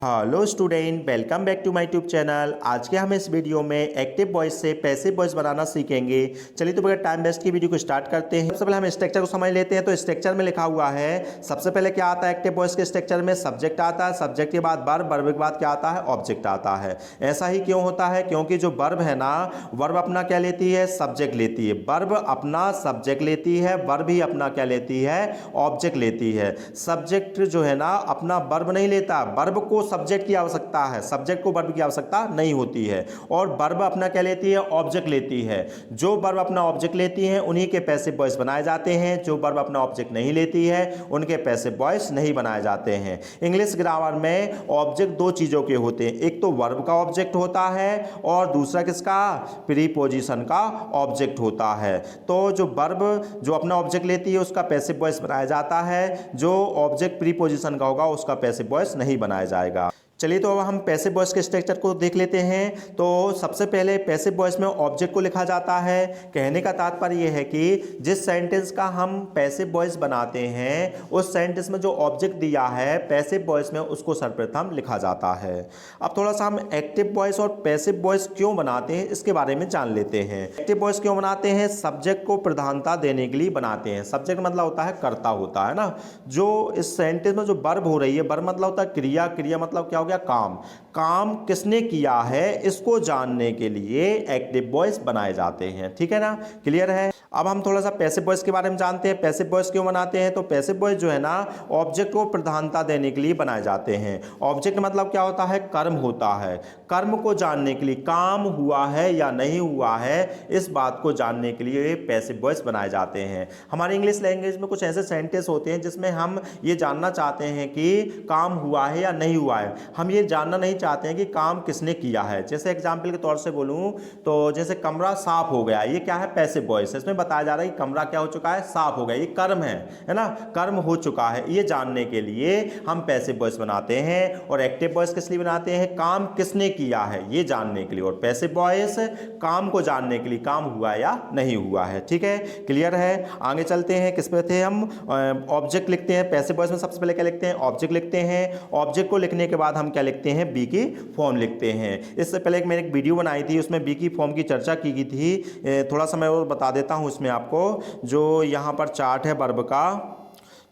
Hello student, welcome back to my YouTube channel. आज के हम इस वीडियो में एक्टिव वॉइस से पैसिव वॉइस बनाना सीखेंगे। चलिए तो बगैर टाइम वेस्ट की वीडियो को स्टार्ट करते हैं। सबसे पहले हम स्ट्रक्चर को समझ लेते हैं। तो स्ट्रक्चर में लिखा हुआ है, सबसे पहले क्या आता है एक्टिव वॉइस के स्ट्रक्चर में? सब्जेक्ट आता है, सब्जेक्ट के बाद वर्ब, वर्ब के बाद क्या आता है? ऑब्जेक्ट आता है। ऐसा ही क्यों होता है? क्योंकि जो वर्ब है ना, वर्ब अपना क्या लेती है? सब्जेक्ट लेती है। वर्ब अपना सब्जेक्ट लेती है, वर्ब ही अपना क्या लेती है? ऑब्जेक्ट लेती है। सब्जेक्ट जो है ना अपना वर्ब नहीं लेता, वर्ब को सब्जेक्ट की आवश्यकता है, सब्जेक्ट को वर्ब की आवश्यकता नहीं होती है। और वर्ब अपना क्या लेती है? ऑब्जेक्ट लेती है। जो वर्ब अपना ऑब्जेक्ट लेती है उन्हीं के पैसिव वॉइस बनाए जाते हैं। जो वर्ब अपना ऑब्जेक्ट नहीं लेती है उनके पैसिव वॉइस नहीं बनाए जाते हैं। इंग्लिश ग्रामर में ऑब्जेक्ट दो चीजों के होते हैं, एक तो वर्ब का ऑब्जेक्ट होता है और दूसरा किसका? प्रीपोजिशन का ऑब्जेक्ट होता है। तो जो वर्ब जो अपना ऑब्जेक्ट लेती है उसका पैसिव वॉइस बनाया जाता है, जो ऑब्जेक्ट प्रीपोजिशन का होगा उसका पैसिव वॉइस नहीं बनाया जाएगा। चलिए तो अब हम पैसिव वॉइस के स्ट्रक्चर को देख लेते हैं। तो सबसे पहले पैसिव वॉइस में ऑब्जेक्ट को लिखा जाता है। कहने का तात्पर्य यह है कि जिस सेंटेंस का हम पैसिव वॉइस बनाते हैं उस सेंटेंस में जो ऑब्जेक्ट दिया है पैसिव वॉइस में उसको सर्वप्रथम लिखा जाता है। अब थोड़ा सा हम एक्टिव वॉइस और पैसिव वॉइस क्यों बनाते हैं इसके बारे में जान लेते हैं। एक्टिव वॉइस क्यों बनाते हैं? सब्जेक्ट को प्रधानता देने के लिए बनाते हैं। सब्जेक्ट मतलब होता है कर्ता होता है ना। जो इस सेंटेंस में जो वर्ब हो रही है, वर्ब मतलब होता है क्रिया, क्रिया मतलब क्या हो गया? काम। काम किसने किया है इसको जानने के लिए एक्टिव वॉइस बनाए जाते हैं। ठीक है ना? क्लियर है? अब हम थोड़ा सा पैसिव वॉइस के बारे में जानते हैं। पैसिव वॉइस क्यों बनाते हैं? तो पैसिव वॉइस जो है ना ऑब्जेक्ट को प्रधानता देने के लिए बनाए जाते हैं। ऑब्जेक्ट मतलब क्या होता है? कर्म होता है। कर्म को जानने के लिए, काम हुआ है या नहीं हुआ है इस बात को जानने के लिए पैसिव वॉइस बनाए जाते हैं। हमारी इंग्लिश लैंग्वेज में कुछ ऐसे सेंटेंस होते हैं जिसमें हम ये जानना चाहते हैं कि काम हुआ है या नहीं हुआ है। हम ये जानना नहीं चाहते हैं कि काम किसने किया है। जैसे एग्जाम्पल के तौर से बोलूं तो जैसे कमरा साफ हो गया, ये क्या है? Passive voice. इसमें बताया जा रहा है कि कमरा क्या हो चुका है? साफ हो गया। ये कर्म है ना? कर्म हो चुका है। ये जानने के लिए हम पैसिव वॉइस बनाते हैं। और एक्टिव वॉइस किस लिए बनाते हैं? काम किसने किया है ये जानने के लिए। और पैसिव वॉइस काम को जानने के लिए, काम हुआ या नहीं हुआ है। ठीक है? क्लियर है? आगे चलते हैं। किस पे थे हम? ऑब्जेक्ट लिखते हैं। पैसिव वॉइस में सबसे पहले क्या लिखते हैं? ऑब्जेक्ट लिखते हैं। ऑब्जेक्ट को लिखने के बाद हम क्या लिखते हैं? बी की फॉर्म लिखते हैं। इससे पहले मैंने एक वीडियो बनाई थी उसमें बी की फॉर्म की चर्चा की थी। थोड़ा सा मैं वो बता देता हूं इसमें आपको। जो यहाँ पर चार्ट है वर्ब का,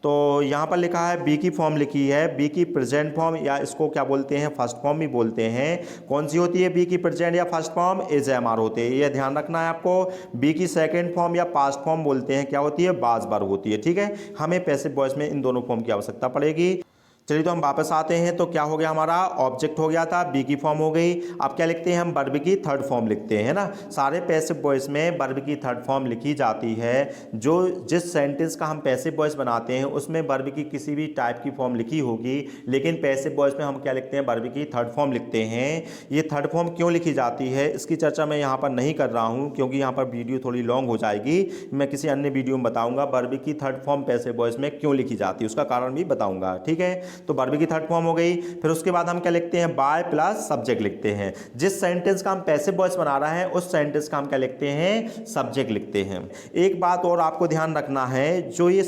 तो यहाँ पर लिखा है बी की फॉर्म लिखी है। बी की प्रेजेंट फॉर्म या इसको क्या बोलते हैं? फर्स्ट फॉर्म भी बोलते हैं। कौन सी होती है बी की प्रेजेंट या first form? Is am are होते हैं, ये ध्यान रखना है आपको। बी की सेकंड फॉर्म या पास्ट फॉर्म बोलते हैं, क्या होती है? बाज बार होती है। ठीक है? हमें पैसिव वॉइस में इन दोनों फॉर्म की आवश्यकता पड़ेगी। चलिए तो हम वापस आते हैं। तो क्या हो गया? हमारा ऑब्जेक्ट हो गया था, बी की फॉर्म हो गई। अब क्या लिखते हैं हम? वर्ब की थर्ड फॉर्म लिखते हैं ना। सारे पैसिव वॉइस में वर्ब की थर्ड फॉर्म लिखी जाती है। जो जिस सेंटेंस का हम पैसिव वॉइस बनाते हैं उसमें वर्ब की किसी भी टाइप की फॉर्म लिखी होगी, लेकिन पैसिव वॉइस में हम क्या लिखते हैं? वर्ब की थर्ड फॉर्म लिखते हैं। ये थर्ड फॉर्म क्यों लिखी जाती है इसकी चर्चा मैं यहाँ पर नहीं कर रहा हूँ, क्योंकि यहाँ पर वीडियो थोड़ी लॉन्ग हो जाएगी। मैं किसी अन्य वीडियो में बताऊंगा वर्ब की थर्ड फॉर्म पैसिव वॉइस में क्यों लिखी जाती है, उसका कारण भी बताऊंगा। ठीक है? तो वर्ब की थर्ड फॉर्म हो गई। फिर उसके बाद हम क्या लिखते हैं? बाय प्लस सब्जेक्ट लिखते हैं। जिस सेंटेंस का हम पैसिव वॉइस बना रहे हैं उस सेंटेंस का हम क्या लिखते हैं? सब्जेक्ट लिखते हैं। एक बात और आपको ध्यान रखना है, जो ये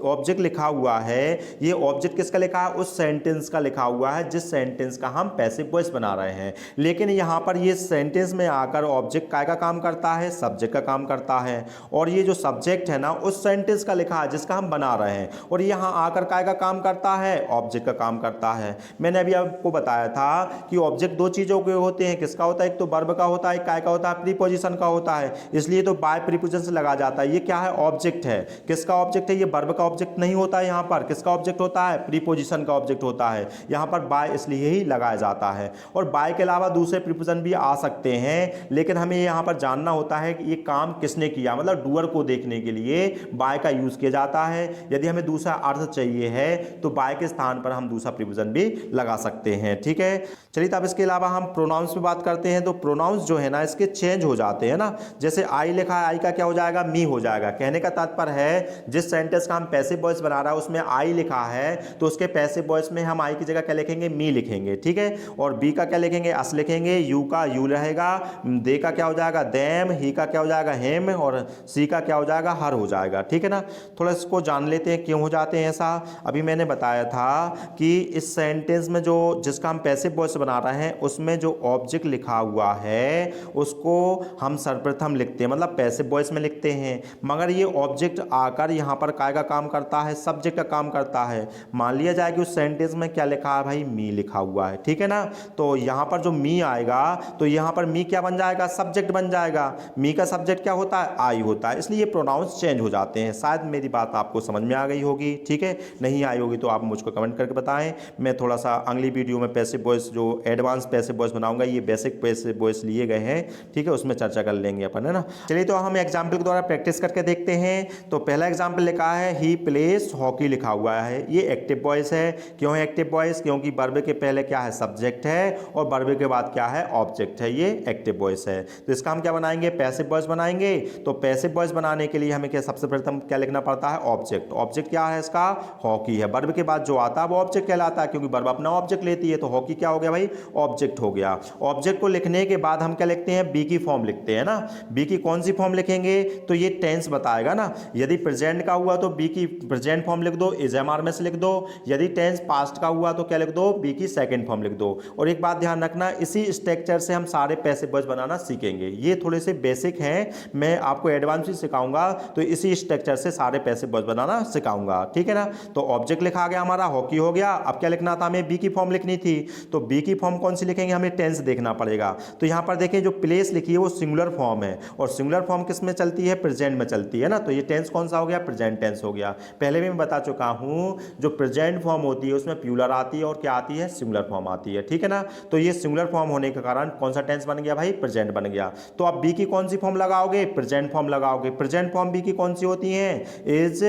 ऑब्जेक्ट लिखा हुआ है ये ऑब्जेक्ट किसका लिखा है? उस सेंटेंस का लिखा हुआ है जिस सेंटेंस का हम पैसिव वॉइस बना रहे हैं। लेकिन यहां पर ये सेंटेंस में आकर ऑब्जेक्ट काय का काम करता है? सब्जेक्ट का काम करता है। और ये जो सब्जेक्ट है ना उस सेंटेंस का लिखा है जिसका हम बना रहे हैं, और यहां आकर काय का काम करता है? ऑब्जेक्ट का काम करता है। मैंने अभी आपको बताया था कि ऑब्जेक्ट दो चीजों के होते हैं। किसका होता है? एक तो वर्ब का होता है, काय का होता है? प्रीपोजिशन का होता है। इसलिए तो बाय प्रीपोजिशन से लगा जाता है। ये क्या है? ऑब्जेक्ट है। किसका ऑब्जेक्ट है? ये वर्ब का ऑब्जेक्ट नहीं होता है। यहां पर किसका ऑब्जेक्ट होता है? प्रीपोजिशन का ऑब्जेक्ट होता है। यहां पर बाय इसलिए ही लगाया जाता है। और बाय के अलावा दूसरे प्रीपोजिशन भी आ सकते हैं, लेकिन हमें यहां पर जानना होता है कि ये काम किसने किया, मतलब डूअर को देखने के लिए बाय का यूज किया जाता है। यदि हमें दूसरा अर्थ चाहिए है तो बाय के स्थान पर हम दूसरा प्रीपोजिशन भी लगा सकते हैं। ठीक है? चलिए तब इसके अलावा हम प्रोनाउंस पे बात करते हैं। तो प्रोनाउंस जो है ना इसके चेंज हो जाते हैं ना। जैसे आई लिखा है, आई का क्या हो जाएगा? मी हो जाएगा। कहने का तात्पर्य है जिस सेंटेंस का हम पैसिव वॉइस बना रहा है उसमें आई लिखा है तो उसके पैसिव वॉइस में हम आई की जगह क्या लिखेंगे? मी लिखेंगे। ठीक है? और बी का क्या लिखेंगे? अस लिखेंगे। यू का यू रहेगा। दे का क्या हो जाएगा? देम। ही का क्या हो जाएगा? हेम। और सी का क्या हो जाएगा? हर हो जाएगा। ठीक है ना? थोड़ा इसको जान लेते हैं क्यों हो जाते हैं ऐसा। अभी मैंने बताया था कि इस सेंटेंस में जो जिसका हम पैसिव वॉइस बना रहे हैं उसमें जो ऑब्जेक्ट लिखा हुआ है उसको हम सर्वप्रथम लिखते हैं, मतलब पैसिव वॉइस में लिखते हैं, मगर ये ऑब्जेक्ट आकर यहाँ पर काय का काम करता है, सब्जेक्ट का काम करता है। मान लिया जाए कि उस सेंटेंस में क्या लिखा है भाई, मी लिखा हुआ है, ठीक है ना। तो यहाँ पर जो मी आएगा तो यहाँ पर मी क्या बन जाएगा, सब्जेक्ट बन जाएगा। मी का सब्जेक्ट क्या होता है, आई होता है, इसलिए प्रोनाउंस चेंज हो जाते हैं। शायद मेरी बात आपको समझ में आ गई होगी, ठीक है। नहीं आई होगी तो आप मुझको कमेंट करके बताएं। मैं थोड़ा सा अगली वीडियो में पैसिव वॉइस जो एडवांस पैसिव वॉइस बनाऊंगा, ये बेसिक पैसिव वॉइस लिए गए हैं, ठीक है, उसमें चर्चा कर लेंगे अपन, है ना। चलिए तो हम एग्जाम्पल के द्वारा प्रैक्टिस करके देखते हैं। तो पहला एग्जाम्पल लिखा है ही प्लेस हॉकी लिखा हुआ है, ये एक्टिव वॉइस है। क्यों है एक्टिव वॉइस, क्योंकि वर्ब के पहले क्या है, सब्जेक्ट है, और वर्ब के बाद क्या है, ऑब्जेक्ट है, ये एक्टिव वॉइस है। तो इसका हम क्या बनाएंगे, पैसिव वॉइस बनाएंगे। तो पैसिव वॉइस बनाने के लिए हमें क्या सबसे प्रथम क्या लिखना पड़ता है, ऑब्जेक्ट। ऑब्जेक्ट क्या है इसका, हॉकी है। वर्ब के बाद जो आता है वो ऑब्जेक्ट कहलाता है, क्योंकि वर्ब अपना ऑब्जेक्ट लेती है। तो हॉकी क्या हो गया भाई, ऑब्जेक्ट हो गया। ऑब्जेक्ट को लिखने के बाद हम क्या लिखते हैं, बी की फॉर्म लिखते हैं ना। बी की कौन सी फॉर्म लिखेंगे, तो ये टेंस बताएगा ना। यदि प्रेजेंट का हुआ तो बी की प्रेजेंट फॉर्म लिख दो, इज एम आर में से लिख दो। यदि टेंस पास्ट का हुआ तो क्या लिख दो, बी की सेकंड फॉर्म लिख दो। और एक बात ध्यान रखना, इसी स्ट्रक्चर से हम सारे पैसिव वॉइस बनाना सीखेंगे। ये थोड़े से बेसिक हैं, मैं आपको एडवांस भी सिखाऊंगा, तो इसी स्ट्रक्चर से सारे पैसिव वॉइस बनाना सिखाऊंगा, ठीक है ना। तो ऑब्जेक्ट लिखा गया हमारा, हॉकी हो गया। अब क्या लिखना था हमें, बी की फॉर्म लिखनी थी। तो बी की फॉर्म कौन सी लिखेंगे, हमें टेंस देखना पड़ेगा। तो यहां पर देखें जो प्लेस लिखी है वो सिंगुलर फॉर्म है, और सिंगुलर फॉर्म किस में चलती है, प्रेजेंट में चलती है ना। तो ये टेंस कौन सा हो गया, प्रेजेंट टेंस हो गया। पहले भी मैं बता चुका हूं, जो प्रेजेंट फॉर्म होती है उसमें प्लूरल आती है और क्या आती है, सिंगुलर फॉर्म आती है, ठीक है ना। तो ये सिंगुलर फॉर्म होने के कारण कौन सा टेंस बन गया भाई, प्रेजेंट बन गया। तो आप बी की कौन सी फॉर्म लगाओगे, प्रेजेंट फॉर्म लगाओगे। प्रेजेंट फॉर्म बी की कौन सी होती है, इज,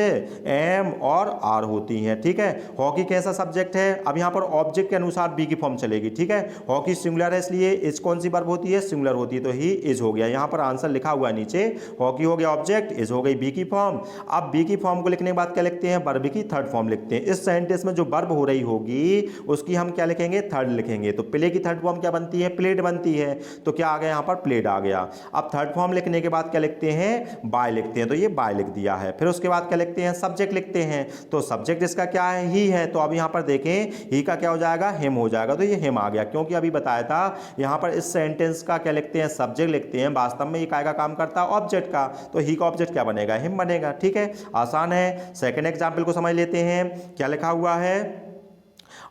एम और आर होती है, ठीक है। हॉकी कैसा सब्जेक्ट है, अब यहां पर ऑब्जेक्ट के अनुसार बी की फॉर्म चलेगी, ठीक है। हॉकी सिंगुलर है इसलिए इज कौन सी वर्ब होती है, सिंगुलर होती है, तो ही इज हो गया। यहां पर आंसर लिखा हुआ है नीचे, हॉकी हो गया ऑब्जेक्ट, इज हो गई बी की फॉर्म। अब बी की फॉर्म को लिखने के बाद क्या लिखते हैं, वर्ब की थर्ड फॉर्म लिखते हैं। इस सेंटेंस में जो वर्ब हो रही होगी उसकी हम क्या लिखेंगे, थर्ड लिखेंगे। तो प्ले की थर्ड फॉर्म क्या बनती है, प्लेड बनती है। तो क्या आ गया यहां पर, प्लेड आ गया। अब थर्ड फॉर्म लिखने के बाद क्या लिखते हैं, बाय लिखते हैं। तो ये बाय लिख दिया है। फिर उसके बाद क्या लिखते हैं, सब्जेक्ट लिखते हैं। तो सब्जेक्ट इसका क्या है, ही है। तो अब यहां पर देखें, ही का क्या हो जाएगा, हिम हो जाएगा। तो ये हिम आ गया, क्योंकि अभी बताया था यहां पर इस सेंटेंस का क्या लिखते हैं, सब्जेक्ट लिखते हैं। वास्तव में ये काय का काम करता है, ऑब्जेक्ट का। तो ही का ऑब्जेक्ट क्या बनेगा, हिम बनेगा, ठीक है। आसान है। सेकंड एग्जांपल को समझ लेते हैं। क्या लिखा हुआ है,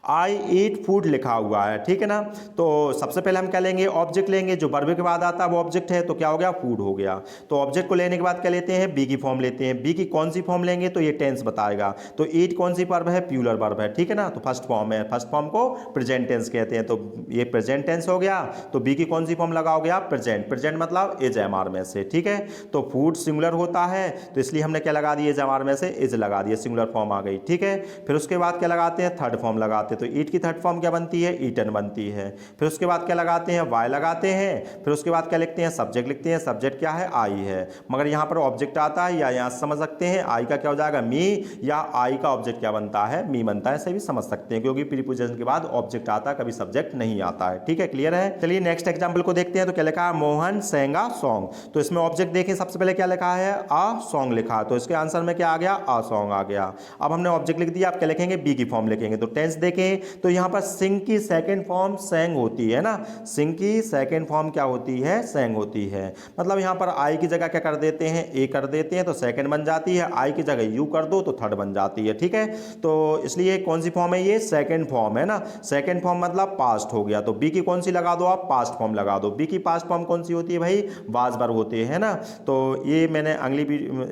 आई ईट फूड लिखा हुआ है, ठीक है ना। तो सबसे पहले हम क्या लेंगे, ऑब्जेक्ट लेंगे। जो वर्ब के बाद आता है वो ऑब्जेक्ट है, तो क्या हो गया, फूड हो गया। तो ऑब्जेक्ट को लेने के बाद क्या लेते हैं, बी की फॉर्म लेते हैं। बी की कौन सी फॉर्म लेंगे, तो ये टेंस बताएगा। तो ईट कौन सी वर्ब है, प्लूरल वर्ब है, ठीक है ना। तो फर्स्ट फॉर्म है, फर्स्ट फॉर्म को प्रेजेंट टेंस कहते हैं। तो ये प्रेजेंट टेंस हो गया। तो बी की कौन सी फॉर्म लगाओगे आप, प्रेजेंट। प्रेजेंट मतलब इज एम आर में से, ठीक है। तो फूड सिंगुलर होता है, तो इसलिए हमने क्या लगा दिया, इज एम आर में से इज लगा दिया, सिंगुलर फॉर्म आ गई, ठीक है। फिर उसके बाद क्या लगाते हैं, थर्ड फॉर्म लगाते हैं। तो ईट की थर्ड फॉर्म क्या बनती है, ईटन बनती है। फिर उसके बाद क्या लगाते हैं, वाई लगाते हैं। फिर उसके बाद क्या लिखते हैं, सब्जेक्ट लिखते हैं। सब्जेक्ट क्या है, आई है, मगर यहां पर ऑब्जेक्ट आता है, या यहां समझ सकते हैं आई का क्या हो जाएगा, मी, या आई का ऑब्जेक्ट क्या बनता है, मी बनता है। ऐसे भी समझ सकते हैं, क्योंकि प्रीपोजिशन के बाद ऑब्जेक्ट आता है, कभी सब्जेक्ट नहीं आता है, ठीक है। क्लियर है। चलिए नेक्स्ट एग्जांपल को देखते हैं। तो क्या लिखा है, मोहन सेंगा सॉन्ग। तो इसमें ऑब्जेक्ट देखें, सबसे पहले क्या लिखा है, आ सॉन्ग लिखा। तो इसके आंसर में क्या आ गया, आ सॉन्ग आ गया। अब हमने ऑब्जेक्ट लिख दिया, आप क्या लिखेंगे, बी की फॉर्म लिखेंगे। तो टेंस देखें, तो यहां पर सिंग की सेकंड फॉर्म सेंग होती है ना। सिंग की सेकंड फॉर्म क्या होती है, सेंग होती है। मतलब यहां पर आई की जगह क्या कर देते हैं, ए कर देते हैं, तो सेकंड बन जाती है। आई की जगह यू कर दो तो थर्ड बन जाती है, ठीक है। तो इसलिए कौन सी फॉर्म है, ये सेकंड फॉर्म है ना। सेकंड फॉर्म मतलब पास्ट हो गया। तो बी की कौन सी लगा दो आप, पास्ट फॉर्म लगा दो। बी की पास्ट फॉर्म कौन सी होती है भाई, वाज वर होते हैं ना। तो ये मैंने अगली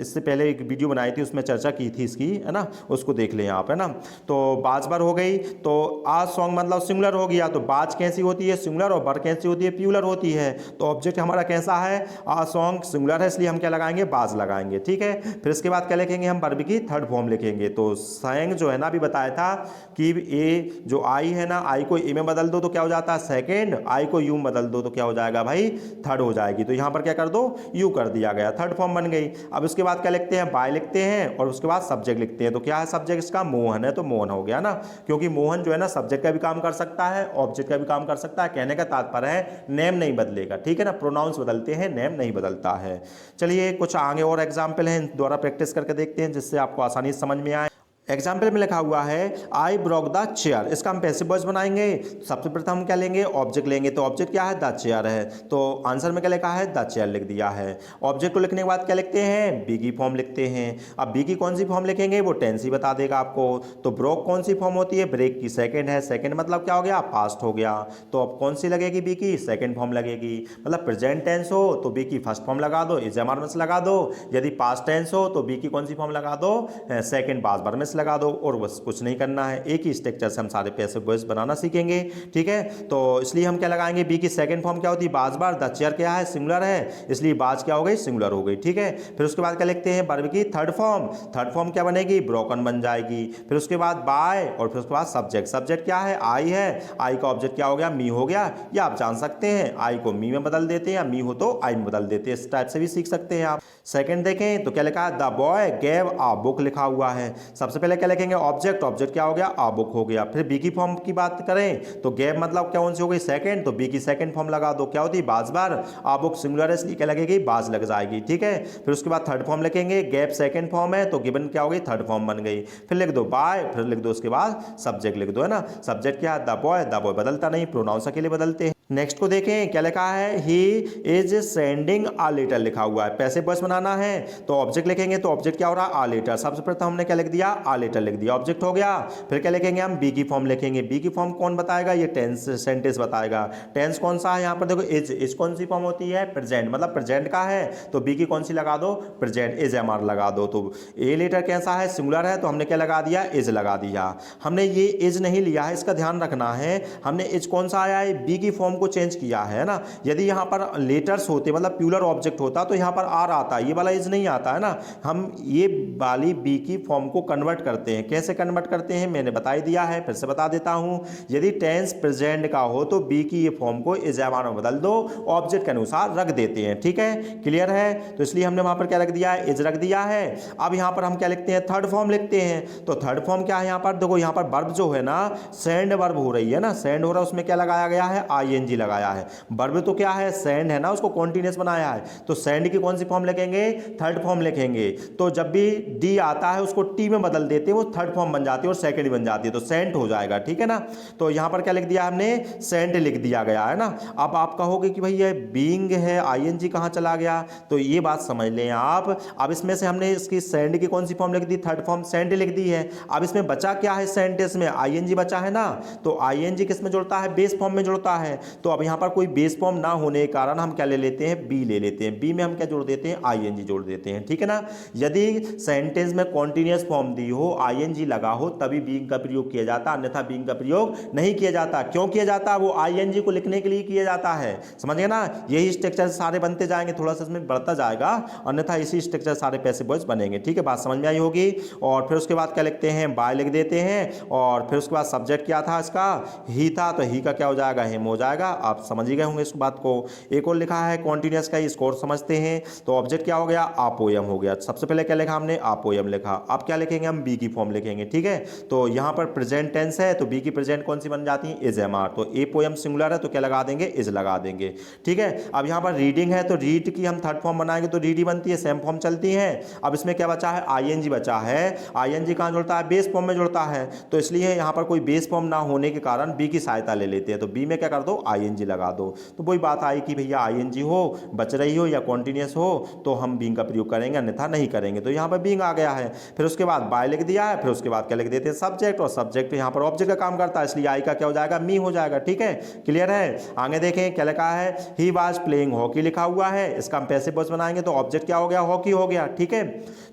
इससे पहले एक वीडियो बनाई थी, उसमें चर्चा की थी इसकी, है ना, उसको देख लें आप, है ना। तो वाज वर हो गई। तो आ सॉन्ग मतलब सिंगुलर हो गया। तो बाज कैसी होती है, सिंगुलर, और बर कैसी होती है, प्लूरल होती है। तो ऑब्जेक्ट हमारा कैसा है, आ सॉन्ग सिंगुलर है, इसलिए हम क्या लगाएंगे, बाज लगाएंगे, ठीक है। फिर इसके बाद क्या लिखेंगे, हम वर्ब की थर्ड फॉर्म लिखेंगे। तो सेंग जो है ना, अभी बताया था कि ए जो आई है ना, आई को ए में बदल दो तो क्या हो जाता है, सेकेंड। आई को यू में बदल दो तो क्या हो जाएगा भाई, थर्ड हो जाएगी। तो यहां पर क्या कर दो, यू कर दिया गया, थर्ड फॉर्म बन गई। अब उसके बाद क्या लिखते हैं, बाय लिखते हैं, और उसके बाद सब्जेक्ट लिखते हैं। तो क्या है सब्जेक्ट इसका, मोहन है, तो मोहन हो गया ना। क्योंकि मोहन जो है ना, सब्जेक्ट का भी काम कर सकता है, ऑब्जेक्ट का भी काम कर सकता है। कहने का तात्पर्य है नेम नहीं बदलेगा, ठीक है ना। प्रोनाउंस बदलते हैं, नेम नहीं बदलता है। चलिए कुछ आगे और एग्जाम्पल हैं, इन द्वारा प्रैक्टिस करके देखते हैं, जिससे आपको आसानी से समझ में आए। एग्जाम्पल में लिखा हुआ है आई ब्रोक द चेयर, इसका हम पैसिव वॉइस बनाएंगे। सबसे प्रथम हम क्या लेंगे, ऑब्जेक्ट लेंगे। तो ऑब्जेक्ट क्या है, द चेयर है। तो आंसर में क्या लिखा है, द चेयर लिख दिया है। ऑब्जेक्ट को लिखने के बाद क्या लिखते हैं, बी की फॉर्म लिखते हैं। अब बी की कौन सी फॉर्म लिखेंगे, वो टेंस ही बता देगा आपको। तो ब्रोक कौन सी फॉर्म होती है, ब्रेक की सेकेंड है। सेकेंड मतलब क्या हो गया, पास्ट हो गया। तो अब कौन सी लगेगी, बी की सेकेंड फॉर्म लगेगी। मतलब प्रेजेंट टेंस हो तो बी की फर्स्ट फॉर्म लगा दो, इज एम आर में से लगा दो। यदि पास्ट टेंस हो तो बी की कौन सी फॉर्म लगा दो, सेकेंड पास्ट बार में से लगा दो। और बस कुछ नहीं करना है, एक ही स्ट्रक्चर से हम सारे पैसिव वॉइस बनाना सीखेंगे। ठीक है, तो इसलिए हम क्या लगाएंगे, बी की सेकंड फॉर्म क्या होती है, बाज बार। द चेयर क्या है, सिंगुलर है, इसलिए बाज क्या हो गई, सिंगुलर हो गई। ठीक है, फिर उसके बाद क्या लिखते हैं, वर्ब की थर्ड फॉर्म। थर्ड फॉर्म क्या बनेगी, ब्रोकन बन जाएगी। फिर उसके बाद बाय, और फिर उसके बाद सब्जेक्ट। सब्जेक्ट क्या है, आई है। आई का ऑब्जेक्ट क्या हो गया, मी हो गया। या आप जान सकते हैं आई को मी में बदल देते हैं, या मी हो तो आई में बदल देते हैं। इस टाइप से भी सीख सकते हैं आप। सेकंड देखें तो क्या लिखा है, the boy gave a book लिखा हुआ है। सबसे पहले क्या लिखेंगे, ऑब्जेक्ट। ऑब्जेक्ट क्या हो गया, आ बुक हो गया। फिर बी की फॉर्म की बात करें तो गेव मतलब कौन सी हो गई, सेकंड। तो बी की सेकंड फॉर्म लगा दो, क्या होती है, बाज बार। आ बुक सिंगुलर है, इसलिए क्या लगेगी, बाज लग जाएगी। ठीक है, फिर उसके बाद थर्ड फॉर्म लिखेंगे। गेव सेकंड फॉर्म है तो गिवन क्या हो गई, थर्ड फॉर्म बन गई। फिर लिख दो बाय, फिर लिख दो उसके बाद सब्जेक्ट लिख दो, है ना। सब्जेक्ट क्या है, द बॉय। द बॉय बदलता नहीं, प्रोनाउंस के लिए बदलते हैं। नेक्स्ट को देखें क्या लिखा है, he is sending a letter लिखा हुआ है। पैसिव वॉइस बनाना है तो ऑब्जेक्ट लिखेंगे। तो ऑब्जेक्ट क्या हो रहा है, आ लेटर। सबसे प्रथम हमने क्या लिख दिया, आ लेटर लिख दिया, ऑब्जेक्ट हो गया। फिर क्या लिखेंगे हम, बी की फॉर्म लिखेंगे। बी की फॉर्म कौन बताएगा, ये टेंस सेंटेंस बताएगा। टेंस कौन सा है, यहाँ पर देखो इज। इज कौन सी फॉर्म होती है, प्रेजेंट, मतलब प्रेजेंट का है। तो बी की कौन सी लगा दो, प्रेजेंट, इज एम आर लगा दो। तो ए लेटर कैसा है, सिंगुलर है, तो हमने क्या लगा दिया, इज लगा दिया। हमने ये इज नहीं लिया है, इसका ध्यान रखना है। हमने इज कौन सा आया है, बी की फॉर्म को चेंज किया है ना। यदि यहाँ पर लेटर्स होते, मतलब प्लूरल ऑब्जेक्ट होता, तो यहाँ पर आर आता है, ये वाला इज नहीं आता है ना। हम ये वाली बी की फॉर्म को कन्वर्ट करते हैं। कैसे कन्वर्ट करते हैं मैंने बता ही दिया है, फिर से बता देता हूं। यदि टेंस प्रेजेंट का हो तो बी की ये फॉर्म को इज एम आर में बदल दो, ऑब्जेक्ट के अनुसार रख देते हैं। ठीक है, क्लियर है। तो इसलिए हमने वहां पर क्या रख दिया है, इज रख दिया है। अब यहाँ पर हम क्या लिखते हैं, थर्ड फॉर्म लिखते हैं। तो थर्ड फॉर्म क्या है, यहाँ पर देखो, यहाँ पर वर्ब जो है ना, सेंड वर्ब हो रही है ना, सेंड हो रहा है, उसमें क्या लगाया गया है, आईएनजी लगाया है। वर्ब तो क्या है, सेंड है ना, उसको कॉन्टिन्यूअस बनाया है। तो सेंड की कौन सी फॉर्म लिखेंगे, थर्ड फॉर्म लिखेंगे। तो जब भी डी आता है उसको टी में बदल देते हैं, वो थर्ड फॉर्म बन जाती है और सेकंड बन जाती है, तो सेंट हो जाएगा। ठीक है ना। तो यहां पर क्या लिख दिया हमने, सेंट लिख दिया गया है ना। अब आप कहोगे कि भाई ये बीइंग है, आईएनजी कहां चला गया, तो ये बात समझ लें आप। अब इसमें से हमने इसकी सेंड की कौन सी फॉर्म लिख दी, थर्ड फॉर्म सेंट लिख दी है। अब इसमें बचा क्या है, सेंटेंस में आईएनजी बचा है ना। तो आईएनजी किस में जुड़ता है, बेस फॉर्म में जुड़ता है। तो अब यहां पर कोई बेस फॉर्म ना होने के कारण हम क्या ले लेते हैं, बी ले लेते हैं। बी में हम क्या जोड़ देते हैं, आईएनजी जोड़ देते हैं। ठीक है ना। यदि सेंटेंस में कॉन्टिन्यूअस फॉर्म दी हो, आईएनजी लगा हो, तभी बीइंग का प्रयोग किया जाता, अन्यथा बीइंग का प्रयोग नहीं किया जाता। क्यों किया जाता, वो आईएनजी को लिखने के लिए किया जाता है, समझ गए ना। यही स्ट्रक्चर सारे बनते जाएंगे, थोड़ा सा इसमें बढ़ता जाएगा, अन्यथा इसी स्ट्रक्चर सारे पैसिव वॉइस बनेंगे। ठीक है, बात समझ में आई होगी। और फिर उसके बाद क्या लिखते हैं, बाय लिख देते हैं। और फिर उसके बाद सब्जेक्ट क्या था इसका, ही था, तो ही का क्या हो जाएगा, हिम हो जाएगा। आप समझ ही गए होंगे इस बात को। एक और लिखा है कॉन्टिन्यूअस का, इसको और समझते हैं। तो ऑब्जेक्ट क्या हो गया, आपोयम हो गया। सबसे पहले क्या लिखा हमने, आपोयम लिखा। अब क्या लिखेंगे हम, बी की फॉर्म लिखेंगे। ठीक है, तो यहां पर प्रेजेंट टेंस है तो बी की प्रेजेंट कौन सी बन जाती है, इज एम आर। तो ए पोयम सिंगुलर है तो क्या लगा देंगे, इज लगा देंगे। ठीक है, अब यहां पर रीडिंग है तो रीड की हम थर्ड फॉर्म बनाएंगे तो रीडी बनती है, सेम फॉर्म चलती है। अब इसमें क्या बचा है, आईएनजी बचा है। आईएनजी कहां जुड़ता है, बेस फॉर्म में जुड़ता है। तो इसलिए यहां पर कोई बेस फॉर्म ना होने के कारण बी की सहायता ले लेते हैं। तो बी में क्या कर दो, आईएनजी लगा दो। तो वही बात आई कि भैया आईएनजी हो, बच रही हो या कॉन्टिन्यूअस हो तो हम बीइंग का प्रयोग करेंगे, अन्यथा नहीं करेंगे। तो यहाँ पर बीइंग आ गया है। फिर उसके बाद बाय लिख दिया है। फिर उसके बाद क्या लिख देते हैं, सब्जेक्ट। और सब्जेक्ट यहाँ पर ऑब्जेक्ट का काम करता है, इसलिए आई का क्या हो जाएगा, मी हो जाएगा। ठीक है, क्लियर है। आगे देखें क्या लिखा है, ही वाज प्लेइंग हॉकी लिखा हुआ है। इसका हम पैसिव वॉइस बनाएंगे तो ऑब्जेक्ट क्या हो गया, हॉकी हो गया। ठीक है,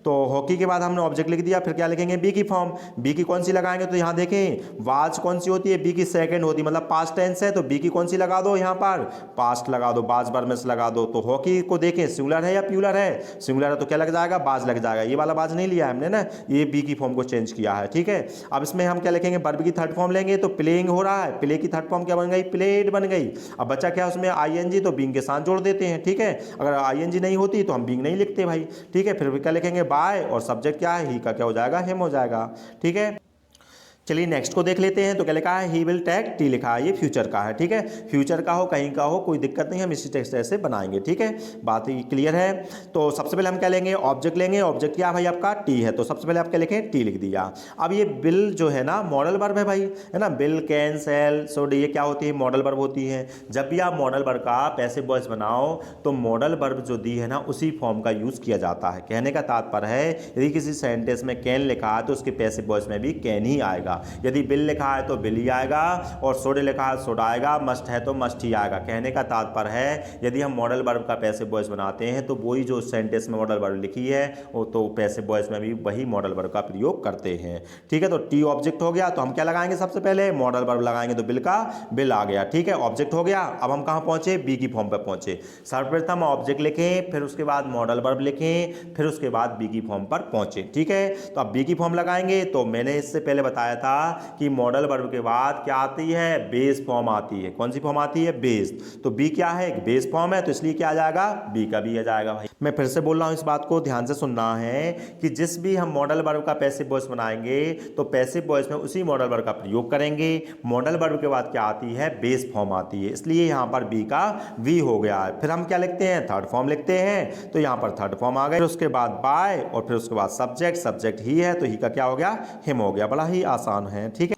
तो हॉकी के बाद हमने ऑब्जेक्ट लिख दिया। फिर क्या लिखेंगे, बी की फॉर्म। बी की कौन सी लगाएंगे, तो यहाँ देखें वाज कौन सी होती है, बी की सेकंड होती है, मतलब पास्ट टेंस है। तो बी की कौन सी लगा दो, यहाँ पर पास्ट लगा दो, बाज बार में से लगा दो। तो हॉकी को देखें सिंगुलर है या प्लूरल है, सिंगुलर है तो क्या लग जाएगा, बाज लग जाएगा। ये वाला बाज नहीं लिया हमने ना, ये बी की फॉर्म को चेंज किया है। ठीक है, अब इसमें हम क्या लिखेंगे, वर्ब की थर्ड फॉर्म लेंगे तो प्लेइंग हो रहा है, प्ले की थर्ड फॉर्म क्या बन गई, प्लेड बन गई। अब बच्चा क्या उसमें आईएनजी, तो बीइंग के साथ जोड़ देते हैं। ठीक है, अगर आईएनजी नहीं होती तो हम बीइंग नहीं लिखते भाई। ठीक है, फिर क्या लिखेंगे, बाय। और सब्जेक्ट क्या है, ही का क्या हो जाएगा, हिम हो जाएगा। ठीक है, चलिए नेक्स्ट को देख लेते हैं। तो क्या लिखा है, ही विल टेक टी लिखा है, ये फ्यूचर का है, ठीक है। फ्यूचर का हो कहीं का हो कोई दिक्कत नहीं, हम इसी टेक्स्ट से बनाएंगे, ठीक है। बात क्लियर है। तो सबसे पहले हम क्या लेंगे, ऑब्जेक्ट लेंगे। ऑब्जेक्ट क्या भाई आपका टी है, तो सबसे पहले आप क्या लिखें, टी लिख दिया। अब ये बिल जो है ना मॉडल वर्ब है भाई, है ना। बिल, कैन, सेल, शुड, ये क्या होती है, मॉडल वर्ब होती है। जब भी आप मॉडल वर्ब का पैसिव वॉइस बनाओ तो मॉडल वर्ब जो दी है ना उसी फॉर्म का यूज किया जाता है। कहने का तात्पर्य है यदि किसी सेंटेंस में कैन लिखा है तो उसके पैसिव वॉइस में भी कैन ही आएगा। यदि बिल लिखा है तो बिल ही आएगा, और शुड लिखा है शुड आएगा, मस्ट है तो मस्ट ही आएगा। कहने का तात्पर्य है यदि हम मॉडल वर्ब का पैसिव वॉइस बनाते हैं तो वही जो सेंटेंस में मॉडल वर्ब लिखी है वो तो पैसिव वॉइस में भी वही मॉडल वर्ब का प्रयोग करते हैं, ठीक है। तो टी ऑब्जेक्ट हो गया, तो हम क्या लगाएंगे, सबसे पहले मॉडल वर्ब लगाएंगे, तो बिल का बिल आ गया, ठीक है। ऑब्जेक्ट हो गया। अब हम कहां पहुंचे, बी की फॉर्म पर पहुंचे। सर्वप्रथम ऑब्जेक्ट लिखें, फिर उसके बाद मॉडल वर्ब लिखें, फिर उसके बाद बी की फॉर्म पर पहुंचे, ठीक है। तो अब बी की फॉर्म लगाएंगे। तो मैंने इससे पहले बताया था कि मॉडल वर्ब के बाद क्या आती है, बेस फॉर्म आती है। कौन सी फॉर्म आती है, बेस। तो बी क्या है, एक बेस फॉर्म है, तो इसलिए क्या आ जाएगा, बी का बी आ जाएगा भाई। मैं फिर से बोल रहा हूं, इस बात को ध्यान से सुनना है कि जिस भी हम मॉडल वर्ब का पैसिव वॉइस बनाएंगे तो पैसिव वॉइस में उसी मॉडल वर्ब का प्रयोग करेंगे। मॉडल वर्ब के बाद क्या आती है, बेस फॉर्म आती है, इसलिए यहां पर बी का वी हो गया है। फिर हम क्या लिखते हैं, थर्ड फॉर्म लिखते हैं, तो यहां पर थर्ड फॉर्म आ गए। फिर उसके बाद बाय, और फिर उसके बाद सब्जेक्ट, सब्जेक्ट ही है तो ही का क्या हो गया, हिम हो गया। बड़ा ही आसान है, ठीक है।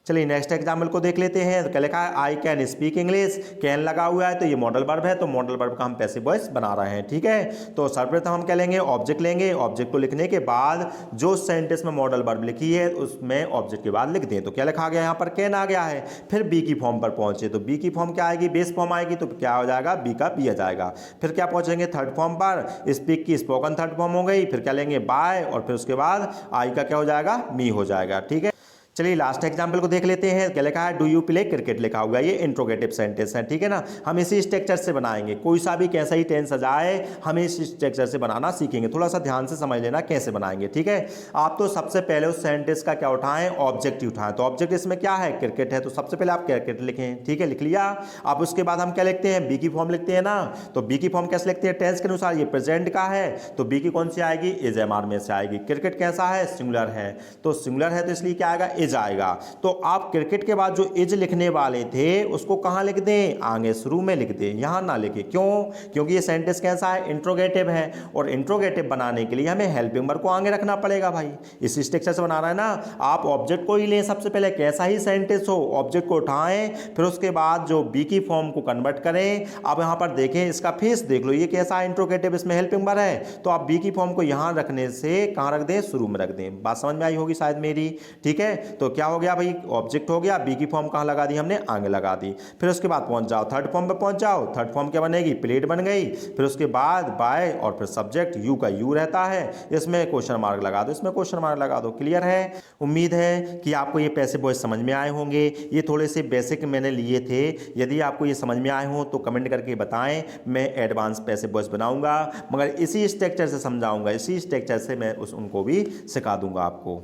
चलिए नेक्स्ट एग्जाम्पल को देख लेते हैं। तो क्या लिखा है, I can speak English. Can लगा हुआ है तो ये मॉडल वर्ब है, तो मॉडल वर्ब का हम पैसिव वॉइस बना रहे हैं, ठीक है। तो सर्वप्रथम हम क्या लेंगे, ऑब्जेक्ट लेंगे। ऑब्जेक्ट को लिखने के बाद जो सेंटेंस में मॉडल वर्ब लिखी है उसमें ऑब्जेक्ट के बाद लिख दें। तो क्या लिखा गया, यहाँ पर कैन आ गया है। फिर बी की फॉर्म पर पहुंचे, तो बी की फॉर्म क्या आएगी, बेस फॉर्म आएगी, तो क्या हो जाएगा, बी का बी आ जाएगा। फिर क्या पहुंचेंगे, थर्ड फॉर्म पर। स्पीक की स्पोकन थर्ड फॉर्म हो गई। फिर क्या लेंगे, बाय, और फिर उसके बाद आई का क्या हो जाएगा, मी हो जाएगा, ठीक है। चलिए लास्ट एग्जाम्पल को देख लेते हैं। क्या लिखा है, डू यू प्ले क्रिकेट लिखा हुआ है, ये इंट्रोगेटिव सेंटेंस है, ठीक है ना। हम इसी स्ट्रक्चर से बनाएंगे, कोई सा भी कैसा ही टेंस आ जाए हम इस स्ट्रक्चर से बनाना सीखेंगे। थोड़ा सा ध्यान से समझ लेना कैसे बनाएंगे, ठीक है। आप तो सबसे पहले उस सेंटेंस का क्या उठाएं, ऑब्जेक्ट उठाएं। तो ऑब्जेक्ट इसमें क्या है, क्रिकेट है, तो सबसे पहले आप क्रिकेट लिखें, ठीक है, लिख लिया। अब उसके बाद हम क्या लिखते हैं, बी की फॉर्म लिखते हैं ना। तो बी की फॉर्म कैसे लिखते हैं, टेंस के अनुसार। ये प्रेजेंट का है तो बी की कौन सी आएगी, इज एम आर में से आएगी। क्रिकेट कैसा है, सिंगुलर है, तो सिंगुलर है तो इसलिए क्या आएगा, इज आएगा। तो आप क्रिकेट के बाद जो इज लिखने वाले थे उसको कहां लिख दें, आगे शुरू में लिख दें, यहां ना लिखें। क्यों, क्योंकि ये सेंटेंस कैसा है, इंट्रोगेटिव है, और इंट्रोगेटिव बनाने के लिए हमें हेल्पिंग वर्ब को आगे रखना पड़ेगा भाई। इस स्ट्रक्चर से बना रहा है ना। आप ऑब्जेक्ट को ही लें, सबसे पहले कैसा ही सेंटेंस हो ऑब्जेक्ट को उठाएं, फिर उसके बाद जो बी की फॉर्म को कन्वर्ट करें। अब यहां पर देखें, इसका फेस देख लो, ये कैसा है, इंट्रोगेटिव, इसमें हेल्पिंग वर्ब है। तो आप बी की फॉर्म को यहां रखने से कहां रख दें, शुरू में रख दें। बात समझ में आई होगी शायद मेरी, ठीक है। तो क्या हो गया भाई, ऑब्जेक्ट हो गया, बी की फॉर्म कहां लगा दी हमने, आगे लगा दी। फिर उसके बाद पहुंच जाओ थर्ड फॉर्म पे पहुंच जाओ। थर्ड फॉर्म क्या बनेगी, प्लेट बन गई। फिर उसके बाद बाय, और फिर सब्जेक्ट यू का यू रहता है, इसमें क्वेश्चन मार्क लगा दो, इसमें क्वेश्चन मार्क लगा दो। क्लियर है। उम्मीद है कि आपको ये पैसिव वॉइस समझ में आए होंगे। ये थोड़े से बेसिक मैंने लिए थे। यदि आपको ये समझ में आए हो तो कमेंट करके बताएं, मैं एडवांस पैसिव वॉइस बनाऊंगा, मगर इसी स्ट्रक्चर से समझाऊंगा, इसी स्ट्रक्चर से मैं उनको भी सिखा दूंगा आपको।